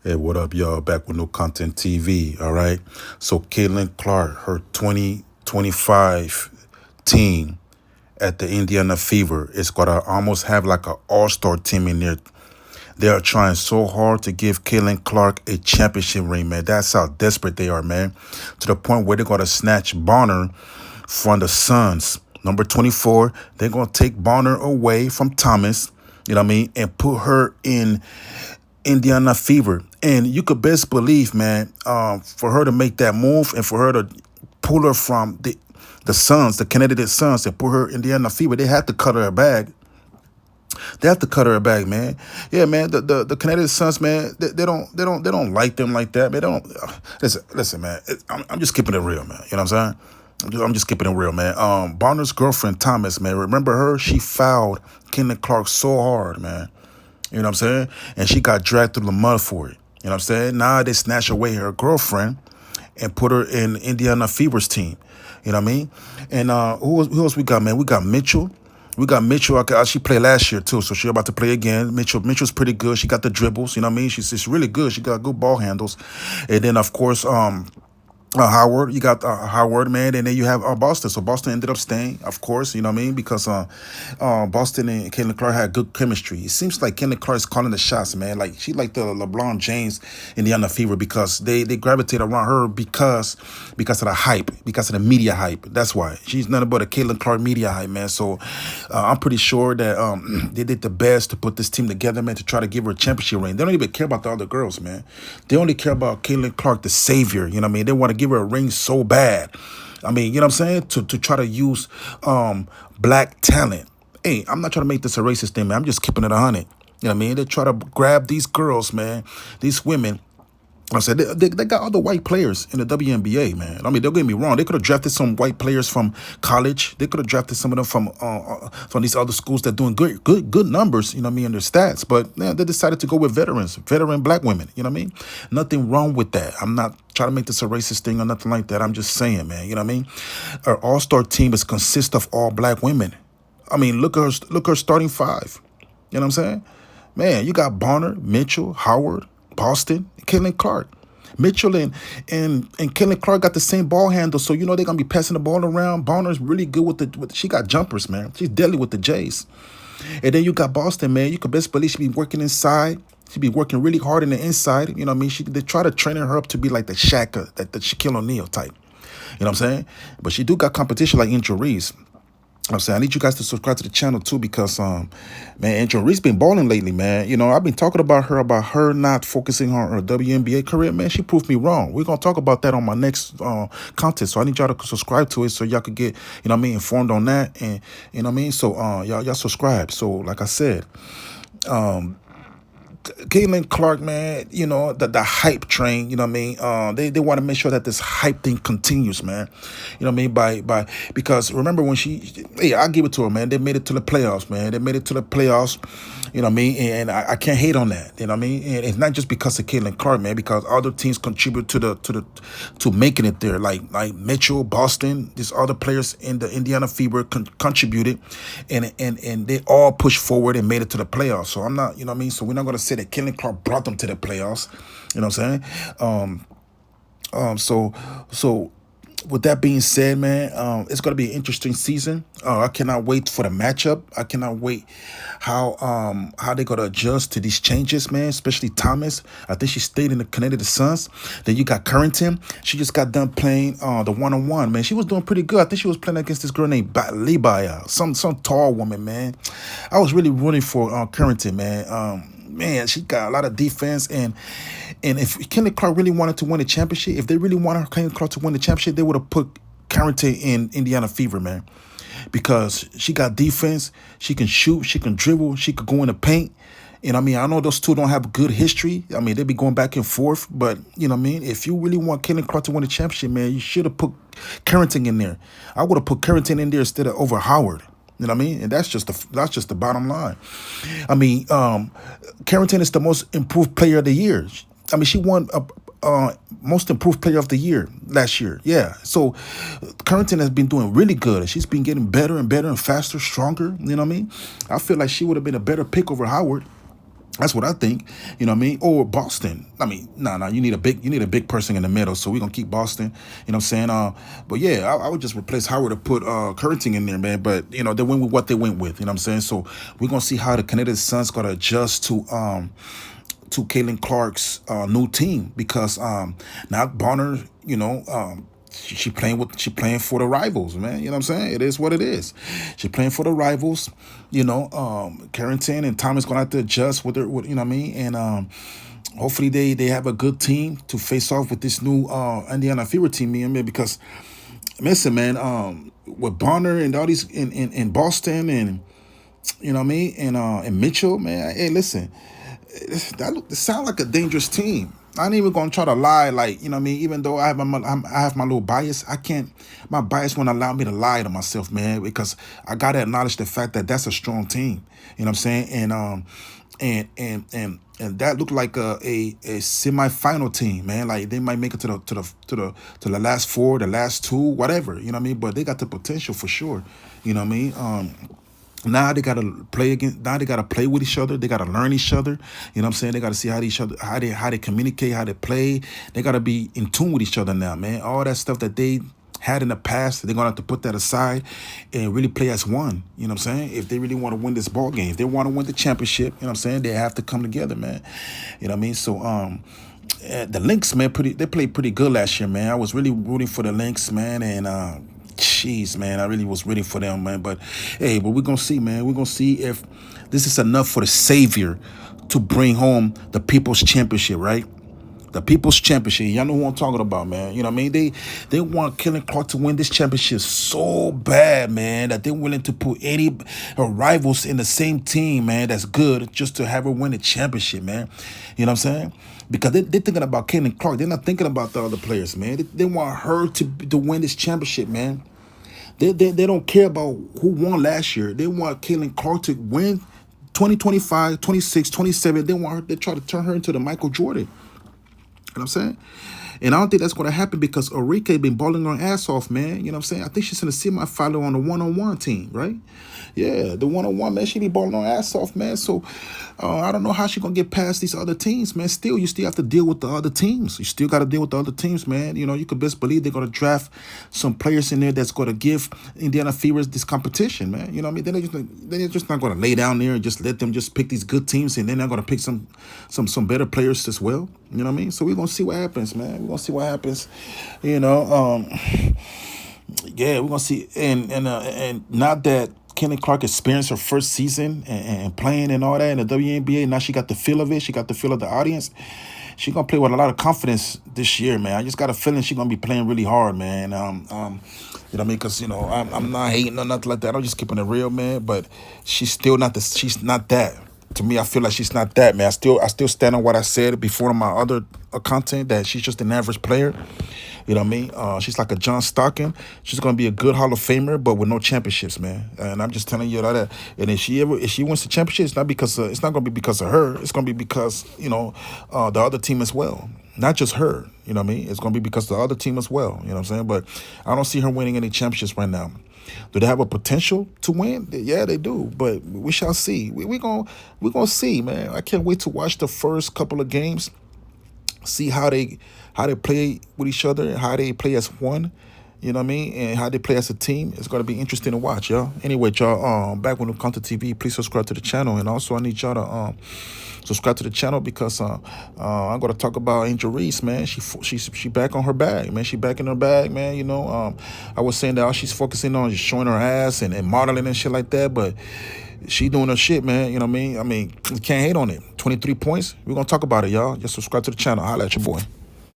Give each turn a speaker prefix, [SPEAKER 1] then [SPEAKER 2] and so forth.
[SPEAKER 1] Hey, what up, y'all? Back with No Content TV. All right. So, Caitlin Clark, her 2025 team at the Indiana Fever is going to almost have like an all-star team in there. They are trying so hard to give Caitlin Clark a championship ring, man. That's how desperate they are, man. To the point where they're going to snatch Bonner from the Suns. Number 24, they're going to take Bonner away from Thomas, you know what I mean, and put her in Indiana Fever. And you could best believe, man, for her to make that move and for her to pull her from the Suns, the Connecticut Suns, and put her in Indiana Fever, they had to cut her a bag. They have to cut her a bag, man. Yeah, man. The Connecticut Suns, man. They don't like them like that, man. They don't listen, man. I'm just keeping it real, man. You know what I'm saying? I'm just keeping it real, man. Bonner's girlfriend Thomas, man. Remember her? She fouled Caitlin Clark so hard, man. You know what I'm saying? And she got dragged through the mud for it. You know what I'm saying? Now they snatch away her girlfriend and put her in Indiana Fever's team. You know what I mean? And who else we got, man? We got Mitchell. We got Mitchell. She played last year too, so she's about to play again. Mitchell's pretty good. She got the dribbles. You know what I mean? She's really good. She got good ball handles. And then of course, Howard, you got Howard, man, and then you have Boston. So Boston ended up staying, of course, you know what I mean, because Boston and Caitlin Clark had good chemistry. It seems like Caitlin Clark is calling the shots, man. Like she like the LeBron James in the Under Fever because they gravitate around her because of the hype, because of the media hype. That's why she's nothing but a Caitlin Clark media hype, man. So I'm pretty sure that they did the best to put this team together, man, to try to give her a championship ring. They don't even care about the other girls, man. They only care about Caitlin Clark, the savior. You know what I mean? They want to give her a ring so bad. I mean, you know what I'm saying? To try to use black talent. Hey, I'm not trying to make this a racist thing, man. I'm just keeping it 100. You know what I mean? They try to grab these girls, man, these women. I said they got other white players in the WNBA, man. I mean, don't get me wrong. They could have drafted some white players from college. They could have drafted some of them from these other schools that doing good numbers. You know what I mean, in their stats. But yeah, they decided to go with veteran black women. You know what I mean? Nothing wrong with that. I'm not trying to make this a racist thing or nothing like that. I'm just saying, man. You know what I mean? Our all-star team is consist of all black women. I mean, look at her starting five. You know what I'm saying? Man, you got Bonner, Mitchell, Howard, Boston, Caitlin Clark. Mitchell and Caitlin Clark got the same ball handle, so you know they're gonna be passing the ball around. Bonner's really good with she got jumpers, man. She's deadly with the Jays. And then you got Boston, man. You could best believe she be working inside. She be working really hard in the inside. You know what I mean? They try to train her up to be like the Shaq, the Shaquille O'Neal type. You know what I'm saying? But she do got competition like Angel Reese. I'm saying I need you guys to subscribe to the channel too because man, Angel Reese been balling lately, man. You know, I've been talking about her not focusing on her WNBA career, man. She proved me wrong. We're gonna talk about that on my next content. So I need y'all to subscribe to it so y'all could get, you know what I mean, informed on that. And you know what I mean? So y'all subscribe. So like I said, Caitlin Clark, man, you know, the hype train, you know what I mean? They want to make sure that this hype thing continues, man. You know what I mean? By because remember when hey, I'll give it to her, man. They made it to the playoffs, man. They made it to the playoffs, you know what I mean? And I can't hate on that, you know what I mean? And it's not just because of Caitlin Clark, man, because other teams contribute to making it there. Like Mitchell, Boston, these other players in the Indiana Fever contributed and they all pushed forward and made it to the playoffs. So I'm not, you know what I mean? So we're not gonna say that Caitlin Clark brought them to the playoffs. You know what I'm saying? So with that being said, man, it's gonna be an interesting season. I cannot wait for the matchup. I cannot wait how they're gonna adjust to these changes, man. Especially Thomas. I think she stayed in the Connecticut Suns. Then you got Currington. She just got done playing the one-on-one, man. She was doing pretty good. I think she was playing against this girl named Libaya, some tall woman, man. I was really rooting for Currington, man. Man, she got a lot of defense, and if Caitlin Clark really wanted to win the championship, if they really wanted Caitlin Clark to win the championship, they would have put Carrington in Indiana Fever, man, because she got defense, she can shoot, she can dribble, she could go in the paint. And I mean, I know those two don't have good history. I mean, they be going back and forth, but you know what I mean? If you really want Caitlin Clark to win the championship, man, you should have put Carrington in there. I would have put Carrington in there instead of over Howard. You know what I mean? And that's just the bottom line. I mean, Carrington is the most improved player of the year. I mean, she won most improved player of the year last year. Yeah. So Carrington has been doing really good. She's been getting better and better and faster, stronger. You know what I mean? I feel like she would have been a better pick over Howard. That's what I think. You know what I mean? Or Boston. I mean, no, you need a big person in the middle. So we're gonna keep Boston. You know what I'm saying? But yeah, I would just replace Howard to put Curtin in there, man. But you know, they went with what they went with. You know what I'm saying? So we're gonna see how the Connecticut Suns gotta adjust to Caitlin Clark's new team because now Bonner, you know, she playing for the rivals, man. You know what I'm saying? It is what it is. She playing for the rivals. You know, Carrington and Thomas gonna have to adjust with her. With, you know what I mean? And hopefully they have a good team to face off with this new Indiana Fever team, man. Because listen, man, with Bonner and all these in Boston and you know what I mean, and Mitchell, man. Hey, listen, that sound like a dangerous team. I ain't even gonna try to lie, like you know what I mean. Even though I have my little bias, I can't. My bias won't allow me to lie to myself, man, because I gotta acknowledge the fact that that's a strong team. You know what I'm saying? And that looked like a semi-final team, man. Like they might make it to the last four, the last two, whatever. You know what I mean? But they got the potential for sure. You know what I mean? Now they gotta play against. Now they gotta play with each other. They gotta learn each other. You know what I'm saying? They gotta see how they communicate, how they play. They gotta be in tune with each other now, man. All that stuff that they had in the past, they're gonna have to put that aside and really play as one. You know what I'm saying? If they really want to win this ball game, if they want to win the championship, you know what I'm saying? They have to come together, man. You know what I mean? So the Lynx, man, they played pretty good last year, man. I was really rooting for the Lynx, man, and jeez, man, I really was rooting for them, man. But hey, but we're gonna see, man. We're gonna see if this is enough for the savior to bring home the People's Championship, right? The People's Championship. Y'all know who I'm talking about, man. You know what I mean? They want Caitlin Clark to win this championship so bad, man, that they're willing to put any rivals in the same team, man, that's good, just to have her win the championship, man. You know what I'm saying? Because they're thinking about Caitlin Clark. They're not thinking about the other players, man. They want her to win this championship, man. They don't care about who won last year. They want Caitlin Clark to win 2025, 26, 27. They want her, they try to turn her into the Michael Jordan. You know what I'm saying? And I don't think that's going to happen because Arike been balling her ass off, man. You know what I'm saying? I think she's in the semifinal on the one-on-one team, right? Yeah, the one-on-one, man, she be balling her ass off, man. So I don't know how she going to get past these other teams, man. Still, you still have to deal with the other teams. You still got to deal with the other teams, man. You know, you could best believe they're going to draft some players in there that's going to give Indiana Fevers this competition, man. You know what I mean? They're just not going to lay down there and just let them just pick these good teams, and then they're going to pick some better players as well. You know what I mean? So we're going to see what happens, man. We're going to see what happens. You know, yeah, we're going to see. And not that Caitlin Clark experienced her first season and playing and all that in the WNBA. Now she got the feel of it. She got the feel of the audience. She's going to play with a lot of confidence this year, man. I just got a feeling she's going to be playing really hard, man. You know what I mean? Because, you know, I'm not hating or nothing like that. I'm just keeping it real, man. But she's not that. To me, I feel like she's not that, man. I still stand on what I said before in my other content, that she's just an average player. You know what I mean? She's like a John Stockton. She's gonna be a good Hall of Famer, but with no championships, man. And I'm just telling you that. And if she wins the championship, it's not gonna be because of her. It's gonna be because, you know, the other team as well. Not just her. You know what I mean? It's gonna be because of the other team as well. You know what I'm saying? But I don't see her winning any championships right now. Do they have a potential to win? Yeah, they do. But we shall see. We're gonna see, man. I can't wait to watch the first couple of games, see how they play with each other, how they play as one. You know what I mean? And how they play as a team. It's going to be interesting to watch, y'all. Anyway, y'all, back when it comes to TV, please subscribe to the channel. And also, I need y'all to subscribe to the channel because I'm going to talk about Angel Reese, man. She back on her bag, man. She back in her bag, man. You know, I was saying that all she's focusing on is showing her ass and modeling and shit like that. But she doing her shit, man. You know what I mean? You can't hate on it. 23 points. We're going to talk about it, y'all. Just subscribe to the channel. Holla at your boy.